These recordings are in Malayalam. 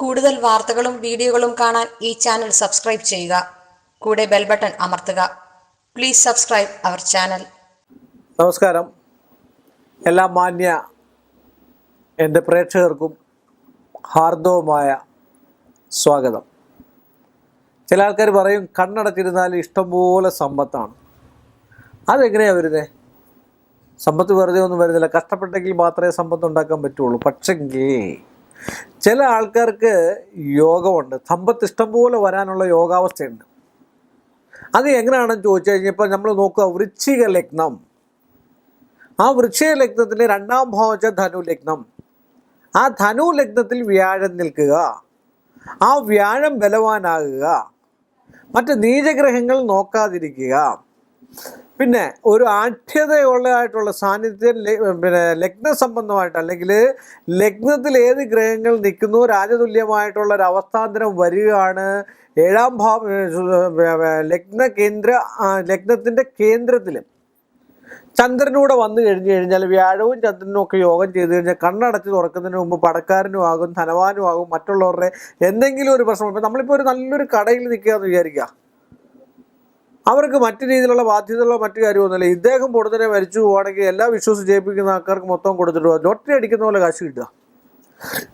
കൂടുതൽ വാർത്തകളും വീഡിയോകളും കാണാൻ ഈ ചാനൽ സബ്സ്ക്രൈബ് ചെയ്യുക. കൂടെ ബെൽ ബട്ടൺ അമർത്തുക. Please subscribe our channel. നമസ്കാരം. എല്ലാ മാന്യ എൻ്റെ പ്രേക്ഷകർക്കും ഹാർദവമായ സ്വാഗതം. ചില ആൾക്കാർ പറയും കണ്ണടച്ചിരുന്നാൽ ഇഷ്ടംപോലെ സമ്പത്താണ്. അതെങ്ങനെയാണ് വരുന്നത്? സമ്പത്ത് വെറുതെ ഒന്നും വരുന്നില്ല. കഷ്ടപ്പെട്ടെങ്കിൽ മാത്രമേ സമ്പത്ത് ഉണ്ടാക്കാൻ പറ്റുള്ളൂ. പക്ഷെങ്കിൽ ചില ആൾക്കാർക്ക് യോഗമുണ്ട്, സമ്പത്ത് ഇഷ്ടംപോലെ വരാനുള്ള യോഗാവസ്ഥയുണ്ട്. അത് എങ്ങനെയാണെന്ന് ചോദിച്ചു കഴിഞ്ഞപ്പോൾ നമ്മൾ നോക്കുക, വൃശ്ചിക ലഗ്നം. ആ വൃശ്ചിക ലഗ്നത്തിൻ്റെ രണ്ടാം ഭാവം വെച്ചാൽ ധനു ലഗ്നം. ആ ധനു ലഗ്നത്തിൽ വ്യാഴം നിൽക്കുക, ആ വ്യാഴം ബലവാനാകുക, മറ്റ് നീചഗ്രഹങ്ങൾ നോക്കാതിരിക്കുക, പിന്നെ ഒരു ആഠ്യതയുള്ളതായിട്ടുള്ള സാന്നിധ്യം ലഗ്ന സംബന്ധമായിട്ട്, അല്ലെങ്കിൽ ലഗ്നത്തിൽ ഏത് ഗ്രഹങ്ങൾ നിൽക്കുന്നു രാജതുല്യമായിട്ടുള്ള ഒരു അവസ്ഥാന്തരം വരികയാണ്. ഏഴാം ഭാവം ലഗ്നത്തിൻ്റെ കേന്ദ്രത്തിൽ ചന്ദ്രനൂടെ വന്നു കഴിഞ്ഞാൽ വ്യാഴവും ചന്ദ്രനും ഒക്കെ യോഗം ചെയ്തു കഴിഞ്ഞാൽ കണ്ണടച്ച് തുറക്കുന്നതിന് മുമ്പ് പണക്കാരനും ആകും, ധനവാനും ആകും. മറ്റുള്ളവരുടെ എന്തെങ്കിലും ഒരു പ്രശ്നം, ഇപ്പം നമ്മളിപ്പോൾ ഒരു നല്ലൊരു കടയിൽ നിൽക്കുകയെന്ന് വിചാരിക്കുക, അവർക്ക് മറ്റു രീതിയിലുള്ള ബാധ്യതകളോ മറ്റു കാര്യമൊന്നുമില്ല. ഇദ്ദേഹം പൊടുന്നതിനെ മരിച്ചു പോവുകയാണെങ്കിൽ എല്ലാ വിശ്വസിച്ച് ജയിപ്പിക്കുന്ന ആൾക്കാർക്ക് മൊത്തം കൊടുത്തിട്ട് പോകാം. ലോട്ടറി അടിക്കുന്ന പോലെ കാശ് കിട്ടുക.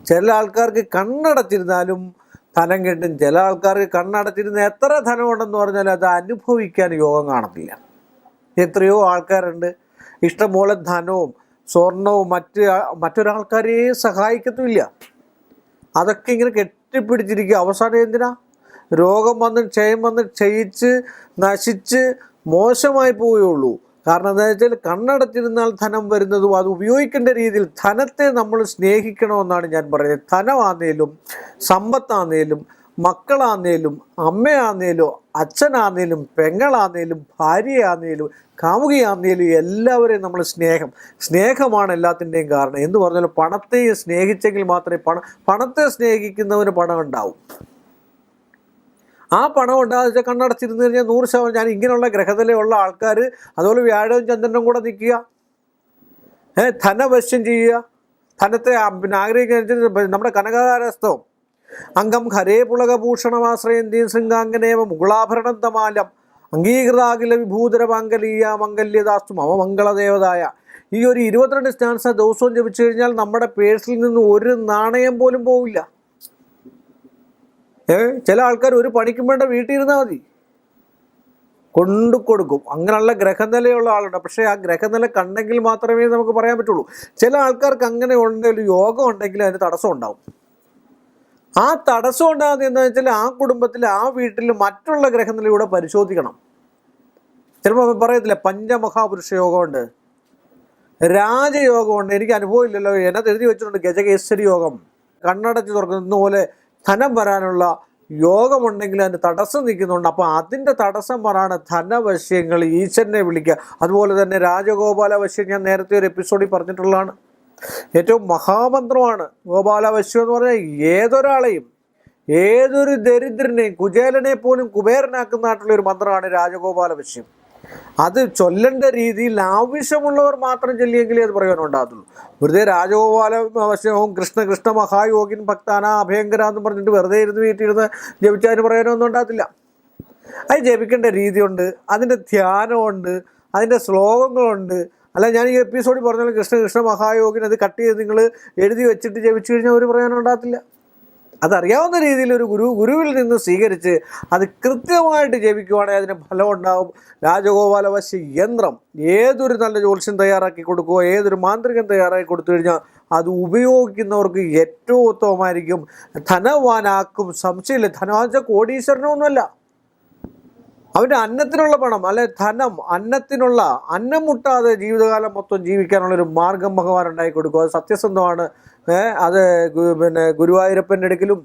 ചില ആൾക്കാർക്ക് കണ്ണടച്ചിരുന്നാലും ധനം കിട്ടും. ചില ആൾക്കാർക്ക് കണ്ണടച്ചിരുന്ന എത്ര ധനം ഉണ്ടെന്ന് പറഞ്ഞാൽ അത് അനുഭവിക്കാൻ യോഗം കാണത്തില്ല. എത്രയോ ആൾക്കാരുണ്ട് ഇഷ്ടംപോലെ ധനവും സ്വർണവും മറ്റൊരാൾക്കാരെയെ സഹായിക്കത്തുമില്ല. അതൊക്കെ ഇങ്ങനെ കെട്ടിപ്പിടിച്ചിരിക്കുക. അവസാനം എന്തിനാ? രോഗം വന്ന് ക്ഷയം വന്ന് ക്ഷയിച്ച് നശിച്ച് മോശമായി പോവുകയുള്ളൂ. കാരണം എന്താ വെച്ചാൽ കണ്ണടച്ചിരുന്നാൽ ധനം വരുന്നതും അത് ഉപയോഗിക്കേണ്ട രീതിയിൽ ധനത്തെ നമ്മൾ സ്നേഹിക്കണമെന്നാണ് ഞാൻ പറയുന്നത്. ധനമാന്നേലും സമ്പത്താന്നേലും മക്കളാന്നേലും അമ്മയാന്നേലും അച്ഛനാന്നേലും പെങ്ങളാന്നേലും ഭാര്യയാന്നേലും കാമുകിയാന്നേലും എല്ലാവരെയും നമ്മൾ സ്നേഹമാണ് എല്ലാത്തിൻ്റെയും കാരണം. എന്ന് പറഞ്ഞാൽ പണത്തെ സ്നേഹിച്ചെങ്കിൽ മാത്രമേ പണത്തെ സ്നേഹിക്കുന്നവന് പണം ഉണ്ടാവും. ആ പണം ഉണ്ടാകുക കണ്ണടച്ചിരുന്ന് കഴിഞ്ഞാൽ 100%. ഞാൻ ഇങ്ങനെയുള്ള ഗ്രഹത്തിലുള്ള ആൾക്കാർ അതുപോലെ വ്യാഴവും ചന്ദ്രനും കൂടെ നിൽക്കുക, ധനവശ്യം ചെയ്യുക, ധനത്തെ ആഗ്രഹിക്കുന്ന നമ്മുടെ കനകാരസ്ഥവും അംഗം ഹരേ പുളകഭൂഷണമാശ്രയന്തീം ശൃംഗാംഗനേവ മുകുളാഭരണം തമാലം അംഗീകൃതാകില വിഭൂതര മാംഗല്യ മംഗല്യദാസ്തു മമ മംഗളദേവതായ. ഈ ഒരു 22 സ്റ്റാൻസ ദിവസവും ജപിച്ചു കഴിഞ്ഞാൽ നമ്മുടെ പേഴ്സിൽ നിന്ന് ഒരു നാണയം പോലും പോവില്ല. ചില ആൾക്കാർ ഒരു പണിക്കും വേണ്ട വീട്ടിൽ ഇരുന്നാൽ മതി, കൊണ്ടു കൊടുക്കും. അങ്ങനെയുള്ള ഗ്രഹനിലയുള്ള ആളുണ്ട്. പക്ഷേ ആ ഗ്രഹനില കണ്ടെങ്കിൽ മാത്രമേ നമുക്ക് പറയാൻ പറ്റുള്ളൂ. ചില ആൾക്കാർക്ക് അങ്ങനെ ഉണ്ടെങ്കിൽ യോഗം ഉണ്ടെങ്കിൽ അതിന് തടസ്സം ഉണ്ടാവും. ആ തടസ്സം ഉണ്ടാകുന്നത് എന്താണെന്ന് വെച്ചാൽ ആ കുടുംബത്തിൽ ആ വീട്ടിൽ മറ്റുള്ള ഗ്രഹനിലയൂടെ പരിശോധിക്കണം. ചിലപ്പോൾ പറയത്തില്ല പഞ്ചമഹാപുരുഷ യോഗമുണ്ട്, രാജയോഗമുണ്ട്. എനിക്ക് അനുഭവം ഇല്ലല്ലോ, എന്നത് എഴുതി വെച്ചിട്ടുണ്ട് ഗജകേശ്വരി യോഗം. കണ്ണടച്ച് തുറക്കുന്ന പോലെ ധനം വരാനുള്ള യോഗമുണ്ടെങ്കിൽ അതിന് തടസ്സം നിൽക്കുന്നുണ്ട്. അപ്പോൾ അതിൻ്റെ തടസ്സം പറയാണ് ധനവശ്യങ്ങൾ. ഈശ്വരനെ വിളിക്കുക. അതുപോലെ തന്നെ രാജഗോപാലവശ്യം ഞാൻ നേരത്തെ ഒരു എപ്പിസോഡിൽ പറഞ്ഞിട്ടുള്ളതാണ്. ഏറ്റവും മഹാമന്ത്രമാണ് ഗോപാലവശ്യം എന്ന് പറഞ്ഞാൽ ഏതൊരാളെയും ഏതൊരു ദരിദ്രനെയും കുചേലനെ പോലും കുബേരനാക്കുന്നതായിട്ടുള്ള ഒരു മന്ത്രമാണ് രാജഗോപാലവശ്യം. അത് ചൊല്ലേണ്ട രീതിയിൽ ആവശ്യമുള്ളവർ മാത്രം ചൊല്ലിയെങ്കിലേ അത് പ്രയോജനമുണ്ടാകത്തുള്ളൂ. വെറുതെ രാജഗോപാലവശ്യവും കൃഷ്ണ മഹായോഗിൻ ഭക്താന അഭയങ്കര എന്ന് പറഞ്ഞിട്ട് വെറുതെ ഇരുന്ന് വീട്ടിലിരുന്ന് ജപിച്ചതിന് പ്രയോജനമൊന്നും ഉണ്ടാകത്തില്ല. അത് ജപിക്കേണ്ട രീതിയുണ്ട്, അതിൻ്റെ ധ്യാനമുണ്ട്, അതിൻ്റെ ശ്ലോകങ്ങളുണ്ട്. അല്ല, ഞാൻ ഈ എപ്പിസോഡിൽ പറഞ്ഞാൽ കൃഷ്ണ മഹായോഗിൻ അത് കട്ട് ചെയ്ത് നിങ്ങൾ എഴുതി വെച്ചിട്ട് ജപിച്ചു കഴിഞ്ഞാൽ ഒരു പ്രയോജനം ഉണ്ടാകത്തില്ല. അതറിയാവുന്ന രീതിയിൽ ഒരു ഗുരുവിൽ നിന്ന് സ്വീകരിച്ച് അത് കൃത്യമായിട്ട് ജപിക്കുവാണെങ്കിൽ അതിന് ഫലം ഉണ്ടാകും. രാജഗോപാലവശ്യ യന്ത്രം ഏതൊരു നല്ല ജ്യോത്സ്യം തയ്യാറാക്കി കൊടുക്കുകയോ ഏതൊരു മാന്ത്രികൻ തയ്യാറാക്കി കൊടുത്തു കഴിഞ്ഞാൽ അത് ഉപയോഗിക്കുന്നവർക്ക് ഏറ്റവും ഉത്തമമായിരിക്കും. ധനവാനാക്കും, സംശയമില്ല. ധനവാച്ച കോടീശ്വരനൊന്നുമല്ല, അവൻ്റെ അന്നത്തിനുള്ള പണം അല്ലെ ധനം, അന്നം മുട്ടാതെ ജീവിതകാലം മൊത്തം ജീവിക്കാനുള്ളൊരു മാർഗം ഭഗവാൻ ഉണ്ടാക്കി കൊടുക്കും. അത് സത്യസന്ധമാണ്. അത് പിന്നെ ഗുരുവായൂരപ്പൻ്റെ അടുക്കലും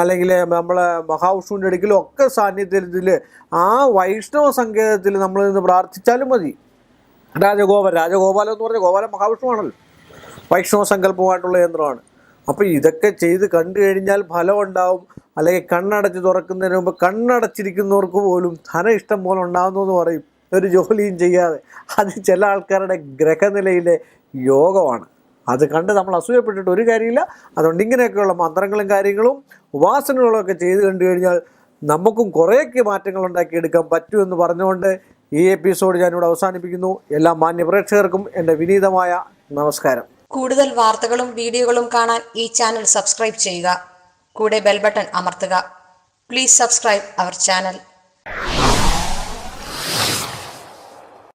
അല്ലെങ്കിൽ നമ്മളെ മഹാവിഷ്ണുവിൻ്റെ അടുക്കലും ഒക്കെ സാന്നിധ്യത്തിൽ ആ വൈഷ്ണവ സങ്കേതത്തിൽ നമ്മൾ നിന്ന് പ്രാർത്ഥിച്ചാലും മതി. രാജഗോപാലം എന്ന് പറഞ്ഞാൽ ഗോപാലൻ മഹാവിഷ്ണുവാണല്ലോ, വൈഷ്ണവ സങ്കല്പമായിട്ടുള്ള യന്ത്രമാണ്. അപ്പോൾ ഇതൊക്കെ ചെയ്ത് കണ്ടു കഴിഞ്ഞാൽ ഫലം ഉണ്ടാവും. അല്ലെങ്കിൽ കണ്ണടച്ച് തുറക്കുന്നതിന് മുമ്പ് കണ്ണടച്ചിരിക്കുന്നവർക്ക് പോലും ധനം ഇഷ്ടം പോലെ ഉണ്ടാകുന്നു എന്ന് പറയും, ഒരു ജോലിയും ചെയ്യാതെ. അത് ചില ആൾക്കാരുടെ ഗ്രഹനിലയിലെ യോഗമാണ്. അത് കണ്ട് നമ്മൾ അസൂയപ്പെട്ടിട്ട് ഒരു കാര്യമില്ല. അതുകൊണ്ട് ഇങ്ങനെയൊക്കെയുള്ള മന്ത്രങ്ങളും കാര്യങ്ങളും ഉപാസനകളും ഒക്കെ ചെയ്ത് കണ്ടു കഴിഞ്ഞാൽ നമുക്കും കുറേയൊക്കെ മാറ്റങ്ങൾ ഉണ്ടാക്കിയെടുക്കാൻ പറ്റുമെന്ന് പറഞ്ഞുകൊണ്ട് ഈ എപ്പിസോഡ് ഞാനിവിടെ അവസാനിപ്പിക്കുന്നു. എല്ലാ മാന്യ പ്രേക്ഷകർക്കും എൻ്റെ വിനീതമായ നമസ്കാരം. കൂടുതൽ വാർത്തകളും വീഡിയോകളും കാണാൻ ഈ ചാനൽ സബ്സ്ക്രൈബ് ചെയ്യുക. കൂടെ ബെൽ ബട്ടൺ അമർത്തുക. Please subscribe our channel.